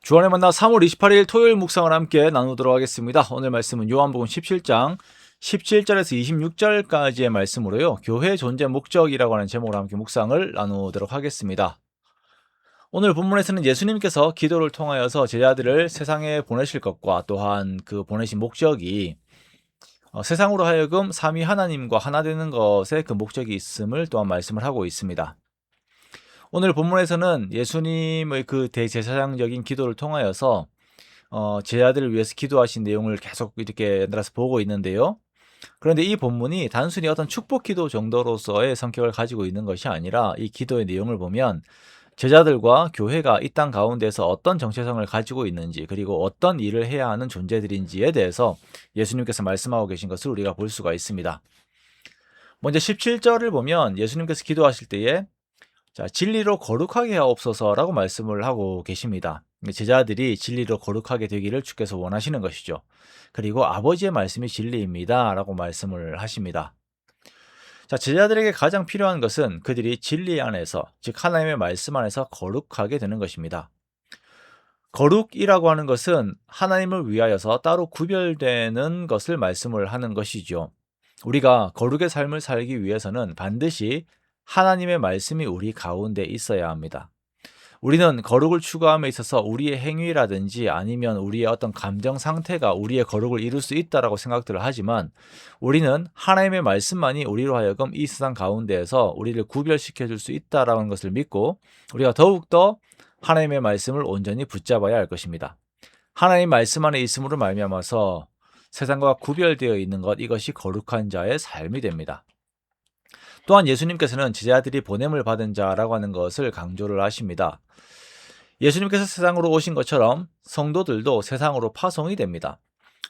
주안의 만나 3월 28일 토요일 묵상을 함께 나누도록 하겠습니다. 오늘 말씀은 요한복음 17장 17절에서 26절까지의 말씀으로요. 교회 존재 목적이라고 하는 제목으로 함께 묵상을 나누도록 하겠습니다. 오늘 본문에서는 예수님께서 기도를 통하여서 제자들을 세상에 보내실 것과 또한 그 보내신 목적이 세상으로 하여금 삼위 하나님과 하나 되는 것에 그 목적이 있음을 또한 말씀을 하고 있습니다. 오늘 본문에서는 예수님의 그 대제사장적인 기도를 통하여서 제자들을 위해서 기도하신 내용을 계속 이렇게 연달아서 보고 있는데요. 그런데 이 본문이 단순히 어떤 축복 기도 정도로서의 성격을 가지고 있는 것이 아니라 이 기도의 내용을 보면 제자들과 교회가 이 땅 가운데서 어떤 정체성을 가지고 있는지 그리고 어떤 일을 해야 하는 존재들인지에 대해서 예수님께서 말씀하고 계신 것을 우리가 볼 수가 있습니다. 먼저 17절을 보면 예수님께서 기도하실 때에 자, 진리로 거룩하게 하옵소서라고 말씀을 하고 계십니다. 제자들이 진리로 거룩하게 되기를 주께서 원하시는 것이죠. 그리고 아버지의 말씀이 진리입니다. 라고 말씀을 하십니다. 자, 제자들에게 가장 필요한 것은 그들이 진리 안에서, 즉 하나님의 말씀 안에서 거룩하게 되는 것입니다. 거룩이라고 하는 것은 하나님을 위하여서 따로 구별되는 것을 말씀을 하는 것이죠. 우리가 거룩의 삶을 살기 위해서는 반드시 하나님의 말씀이 우리 가운데 있어야 합니다. 우리는 거룩을 추구함에 있어서 우리의 행위라든지 아니면 우리의 어떤 감정 상태가 우리의 거룩을 이룰 수 있다라고 생각들을 하지만 우리는 하나님의 말씀만이 우리로 하여금 이 세상 가운데에서 우리를 구별시켜 줄 수 있다라는 것을 믿고 우리가 더욱더 하나님의 말씀을 온전히 붙잡아야 할 것입니다. 하나님 말씀 안에 있음으로 말미암아서 세상과 구별되어 있는 것, 이것이 거룩한 자의 삶이 됩니다. 또한 예수님께서는 제자들이 보냄을 받은 자라고 하는 것을 강조를 하십니다. 예수님께서 세상으로 오신 것처럼 성도들도 세상으로 파송이 됩니다.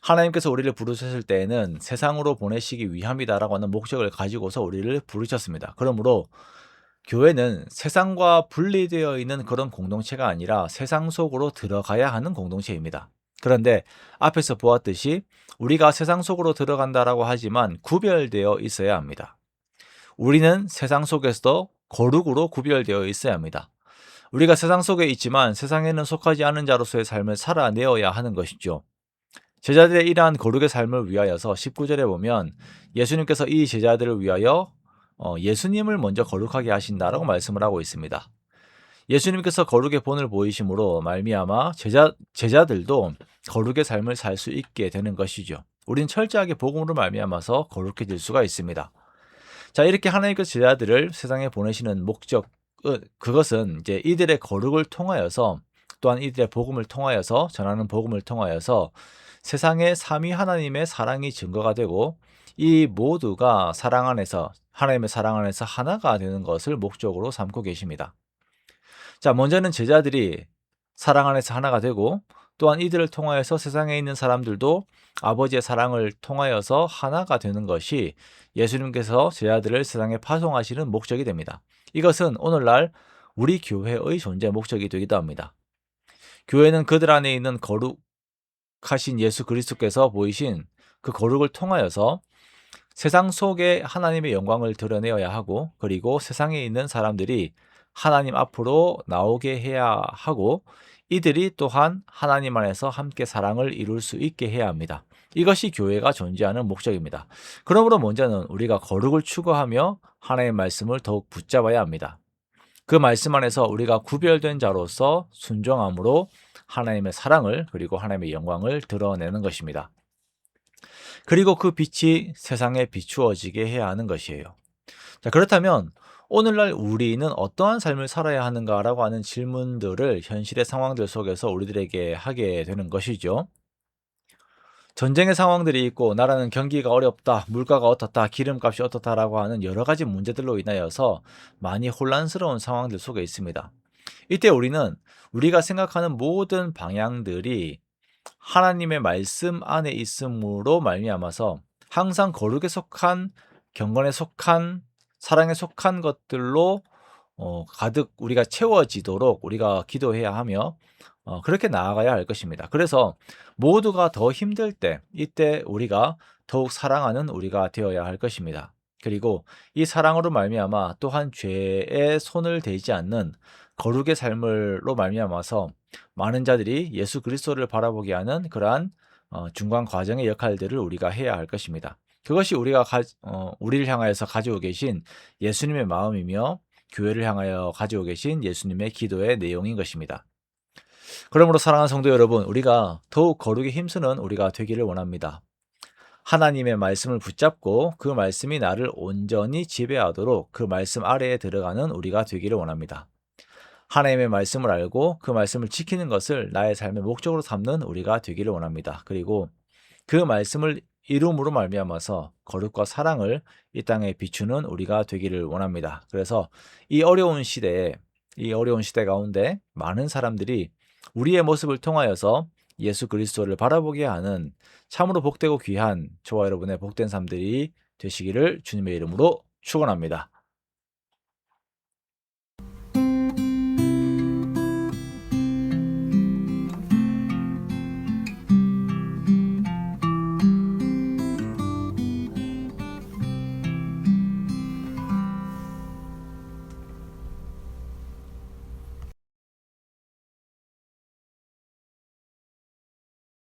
하나님께서 우리를 부르셨을 때에는 세상으로 보내시기 위함이다라고 하는 목적을 가지고서 우리를 부르셨습니다. 그러므로 교회는 세상과 분리되어 있는 그런 공동체가 아니라 세상 속으로 들어가야 하는 공동체입니다. 그런데 앞에서 보았듯이 우리가 세상 속으로 들어간다라고 하지만 구별되어 있어야 합니다. 우리는 세상 속에서도 거룩으로 구별되어 있어야 합니다. 우리가 세상 속에 있지만 세상에는 속하지 않은 자로서의 삶을 살아내어야 하는 것이죠. 제자들의 이러한 거룩의 삶을 위하여서 19절에 보면 예수님께서 이 제자들을 위하여 예수님을 먼저 거룩하게 하신다라고 말씀을 하고 있습니다. 예수님께서 거룩의 본을 보이심으로 말미암아 제자들도 거룩의 삶을 살 수 있게 되는 것이죠. 우리는 철저하게 복음으로 말미암아서 거룩해질 수가 있습니다. 자, 이렇게 하나님께서 제자들을 세상에 보내시는 목적, 그것은 이제 이들의 거룩을 통하여서 또한 이들의 복음을 통하여서 전하는 복음을 통하여서 세상에 삼위 하나님의 사랑이 증거가 되고 이 모두가 사랑 안에서 하나님의 사랑 안에서 하나가 되는 것을 목적으로 삼고 계십니다. 자, 먼저는 제자들이 사랑 안에서 하나가 되고 또한 이들을 통하여서 세상에 있는 사람들도 아버지의 사랑을 통하여서 하나가 되는 것이 예수님께서 제자들을 세상에 파송하시는 목적이 됩니다. 이것은 오늘날 우리 교회의 존재 목적이 되기도 합니다. 교회는 그들 안에 있는 거룩하신 예수 그리스도께서 보이신 그 거룩을 통하여서 세상 속에 하나님의 영광을 드러내어야 하고 그리고 세상에 있는 사람들이 하나님 앞으로 나오게 해야 하고 이들이 또한 하나님 안에서 함께 사랑을 이룰 수 있게 해야 합니다. 이것이 교회가 존재하는 목적입니다. 그러므로 먼저는 우리가 거룩을 추구하며 하나님의 말씀을 더욱 붙잡아야 합니다. 그 말씀 안에서 우리가 구별된 자로서 순종함으로 하나님의 사랑을 그리고 하나님의 영광을 드러내는 것입니다. 그리고 그 빛이 세상에 비추어지게 해야 하는 것이에요. 자, 그렇다면 오늘날 우리는 어떠한 삶을 살아야 하는가라고 하는 질문들을 현실의 상황들 속에서 우리들에게 하게 되는 것이죠. 전쟁의 상황들이 있고 나라는 경기가 어렵다, 물가가 어떻다, 기름값이 어떻다라고 하는 여러 가지 문제들로 인하여서 많이 혼란스러운 상황들 속에 있습니다. 이때 우리는 우리가 생각하는 모든 방향들이 하나님의 말씀 안에 있음으로 말미암아서 항상 거룩에 속한, 경건에 속한, 사랑에 속한 것들로 가득 우리가 채워지도록 우리가 기도해야 하며 그렇게 나아가야 할 것입니다. 그래서 모두가 더 힘들 때 이때 우리가 더욱 사랑하는 우리가 되어야 할 것입니다. 그리고 이 사랑으로 말미암아 또한 죄에 손을 대지 않는 거룩의 삶으로 말미암아서 많은 자들이 예수 그리스도를 바라보게 하는 그러한 중간 과정의 역할들을 우리가 해야 할 것입니다. 그것이 우리를 향하여서 가지고 계신 예수님의 마음이며 교회를 향하여 가지고 계신 예수님의 기도의 내용인 것입니다. 그러므로 사랑하는 성도 여러분, 우리가 더욱 거룩에 힘쓰는 우리가 되기를 원합니다. 하나님의 말씀을 붙잡고 그 말씀이 나를 온전히 지배하도록 그 말씀 아래에 들어가는 우리가 되기를 원합니다. 하나님의 말씀을 알고 그 말씀을 지키는 것을 나의 삶의 목적으로 삼는 우리가 되기를 원합니다. 그리고 그 말씀을 이룸으로 말미암아서 거룩과 사랑을 이 땅에 비추는 우리가 되기를 원합니다. 그래서 이 어려운 시대 가운데 많은 사람들이 우리의 모습을 통하여서 예수 그리스도를 바라보게 하는 참으로 복되고 귀한 저와 여러분의 복된 삶들이 되시기를 주님의 이름으로 축원합니다.